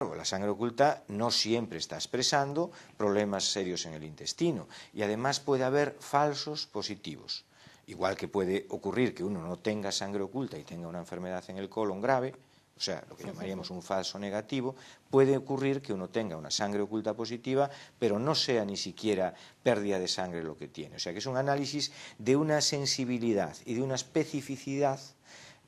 La sangre oculta no siempre está expresando problemas serios en el intestino y además puede haber falsos positivos. Igual que puede ocurrir que uno no tenga sangre oculta y tenga una enfermedad en el colon grave, o sea, lo que llamaríamos un falso negativo, puede ocurrir que uno tenga una sangre oculta positiva, pero no sea ni siquiera pérdida de sangre lo que tiene. O sea, que es un análisis de una sensibilidad y de una especificidad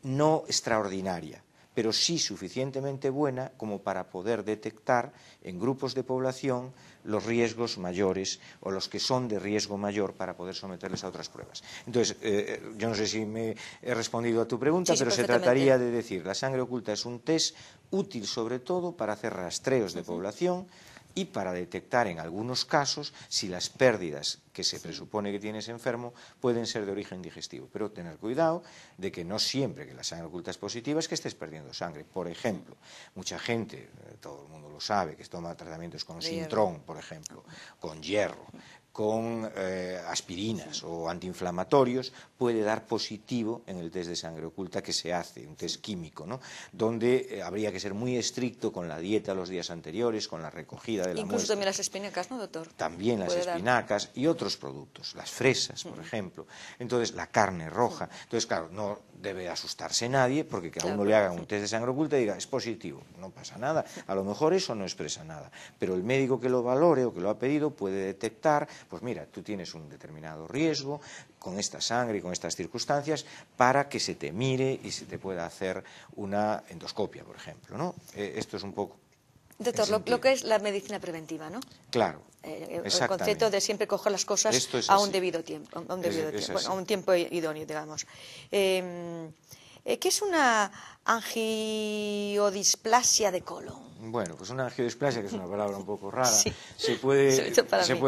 no extraordinaria, pero sí suficientemente buena como para poder detectar en grupos de población los riesgos mayores o los que son de riesgo mayor para poder someterles a otras pruebas. Entonces, yo no sé si me he respondido a tu pregunta, sí, pero se trataría de decir, la sangre oculta es un test útil sobre todo para hacer rastreos de población y para detectar en algunos casos si las pérdidas que se presupone que tienes enfermo pueden ser de origen digestivo. Pero tener cuidado de que no siempre que la sangre oculta es positiva es que estés perdiendo sangre. Por ejemplo, mucha gente, todo el mundo lo sabe, que toma tratamientos con Sintrón, por ejemplo, con hierro, con aspirinas o antiinflamatorios, puede dar positivo en el test de sangre oculta que se hace, un test químico, ¿no? Donde habría que ser muy estricto con la dieta los días anteriores, con la recogida de la Incluso muestra. también las espinacas, ¿no, doctor? También las espinacas y otros productos, las fresas, por ejemplo. Entonces, la carne roja. Entonces, claro, no debe asustarse nadie porque que a uno le hagan un test de sangre oculta y diga, es positivo, no pasa nada. A lo mejor eso no expresa nada. Pero el médico que lo valore o que lo ha pedido puede detectar, pues mira, tú tienes un determinado riesgo con esta sangre y con estas circunstancias para que se te mire y se te pueda hacer una endoscopia, por ejemplo, ¿no? Esto es un poco... Doctor, lo que es la medicina preventiva, ¿no? Claro, el concepto de siempre coger las cosas a un debido tiempo, a un tiempo idóneo, digamos. ¿Qué es una angiodisplasia de colon? Bueno, pues una angiodisplasia, que es una palabra un poco rara, Sí, se puede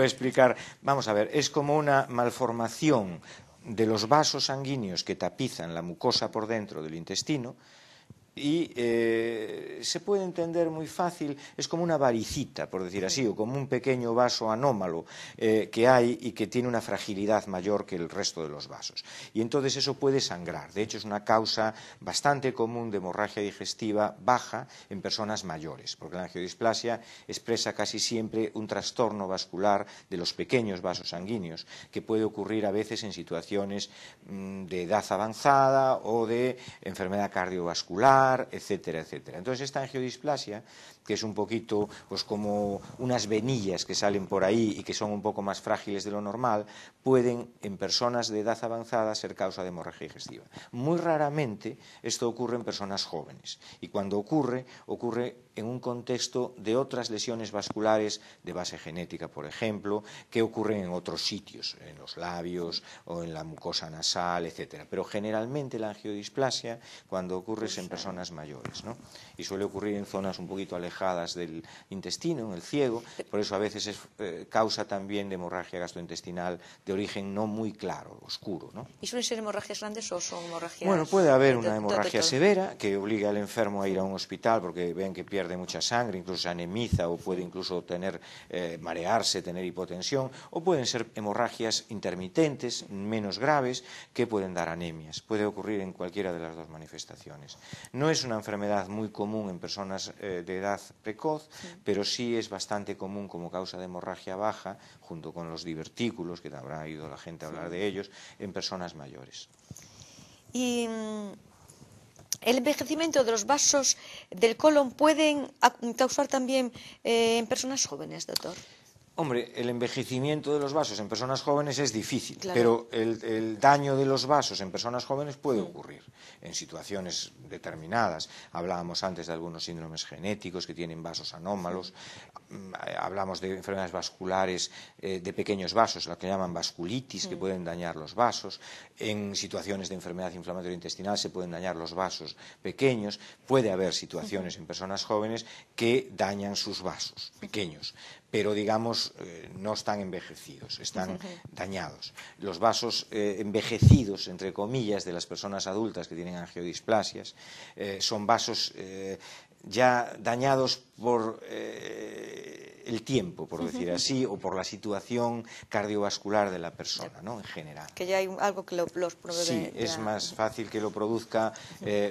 explicar, vamos a ver, es como una malformación de los vasos sanguíneos que tapizan la mucosa por dentro del intestino, y se puede entender muy fácil, es como una varicita, por decir así, o como un pequeño vaso anómalo que hay y que tiene una fragilidad mayor que el resto de los vasos. Y entonces eso puede sangrar. De hecho, es una causa bastante común de hemorragia digestiva baja en personas mayores, porque la angiodisplasia expresa casi siempre un trastorno vascular de los pequeños vasos sanguíneos, que puede ocurrir a veces en situaciones de edad avanzada o de enfermedad cardiovascular, etcétera, etcétera. Entonces esta angiodisplasia, que es un poquito pues como unas venillas que salen por ahí y que son un poco más frágiles de lo normal, pueden en personas de edad avanzada ser causa de hemorragia digestiva. Muy raramente esto ocurre en personas jóvenes y cuando ocurre en un contexto de otras lesiones vasculares de base genética, por ejemplo, que ocurren en otros sitios, en los labios o en la mucosa nasal, etcétera. Pero generalmente la angiodisplasia, cuando ocurre, es en personas mayores, ¿no? Y suele ocurrir en zonas un poquito alejadas del intestino, en el ciego, por eso a veces es causa también de hemorragia gastrointestinal de origen no muy claro, oscuro, ¿no? ¿Y suelen ser hemorragias grandes o son hemorragias...? Bueno, puede haber una hemorragia severa que obliga al enfermo a ir a un hospital porque ven que pierde mucha sangre, incluso se anemiza o puede incluso tener marearse, tener hipotensión, o pueden ser hemorragias intermitentes, menos graves, que pueden dar anemias. Puede ocurrir en cualquiera de las dos manifestaciones. No es una enfermedad muy común en personas de edad precoz, pero sí es bastante común como causa de hemorragia baja, junto con los divertículos, que habrá oído la gente hablar de ellos, en personas mayores. Y el envejecimiento de los vasos del colon pueden causar también en personas jóvenes, doctor. Hombre, el envejecimiento de los vasos en personas jóvenes es difícil, pero el daño de los vasos en personas jóvenes puede ocurrir en situaciones determinadas. Hablábamos antes de algunos síndromes genéticos que tienen vasos anómalos, hablamos de enfermedades vasculares de pequeños vasos, la que llaman vasculitis, que pueden dañar los vasos. En situaciones de enfermedad inflamatoria intestinal se pueden dañar los vasos pequeños. Puede haber situaciones en personas jóvenes que dañan sus vasos pequeños, pero digamos no están envejecidos, están dañados. Los vasos envejecidos, entre comillas, de las personas adultas que tienen angiodisplasias, son vasos ya dañados por el tiempo, por decir así, o por la situación cardiovascular de la persona, ¿no? En general. Que ya hay algo que los promueve. Sí, es más fácil que lo produzca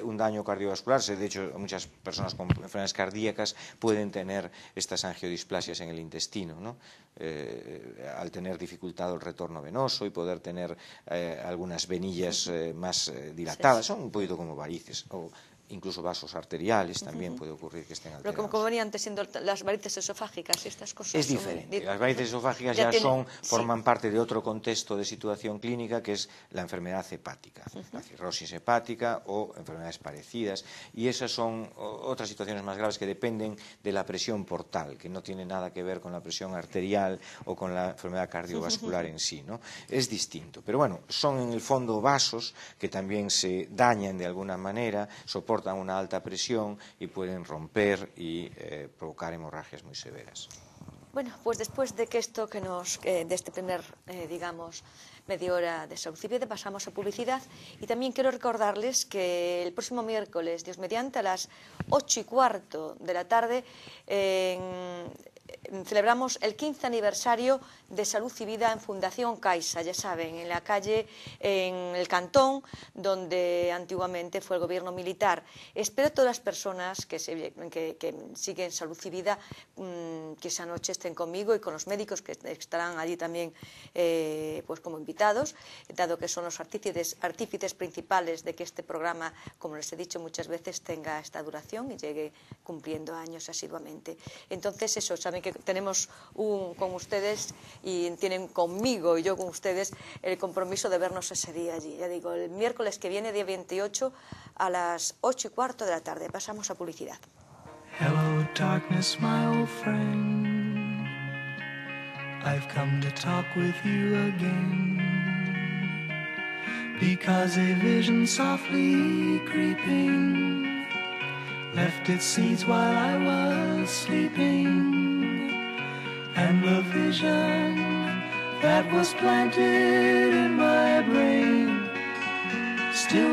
un daño cardiovascular. De hecho, muchas personas con enfermedades cardíacas pueden tener estas angiodisplasias en el intestino, ¿no? Al tener dificultado el retorno venoso y poder tener algunas venillas más dilatadas, son un poquito como varices, o incluso vasos arteriales también puede ocurrir que estén alterados. Pero como venía antes siendo las varices esofágicas y estas cosas. Es diferente. Las varices esofágicas ya forman parte de otro contexto de situación clínica, que es la enfermedad hepática, la cirrosis hepática o enfermedades parecidas, y esas son otras situaciones más graves que dependen de la presión portal, que no tiene nada que ver con la presión arterial o con la enfermedad cardiovascular en sí, ¿no? Es distinto. Pero bueno, son en el fondo vasos que también se dañan de alguna manera, soportan una alta presión y pueden romper y provocar hemorragias muy severas. Bueno, pues después de que esto de este primer, digamos, media hora de Saucibide, pasamos a publicidad, y también quiero recordarles que el próximo miércoles, Dios mediante, a las 8:15 de la tarde, celebramos el 15 aniversario de Salud y Vida en Fundación Caixa, ya saben, en la calle, en el Cantón, donde antiguamente fue el gobierno militar. Espero a todas las personas que siguen Salud y Vida que esa noche estén conmigo y con los médicos que estarán allí también pues como invitados, dado que son los artífices principales de que este programa, como les he dicho muchas veces, tenga esta duración y llegue cumpliendo años asiduamente. Entonces eso, saben que tenemos con ustedes y tienen conmigo y yo con ustedes el compromiso de vernos ese día allí. Ya digo, el miércoles que viene, día 28, a las 8:15 de la tarde. Pasamos a publicidad. Hello darkness, my old friend. I've come to talk with you again. Because a vision softly creeping left its seeds while I was sleeping. And the vision that was planted in my brain still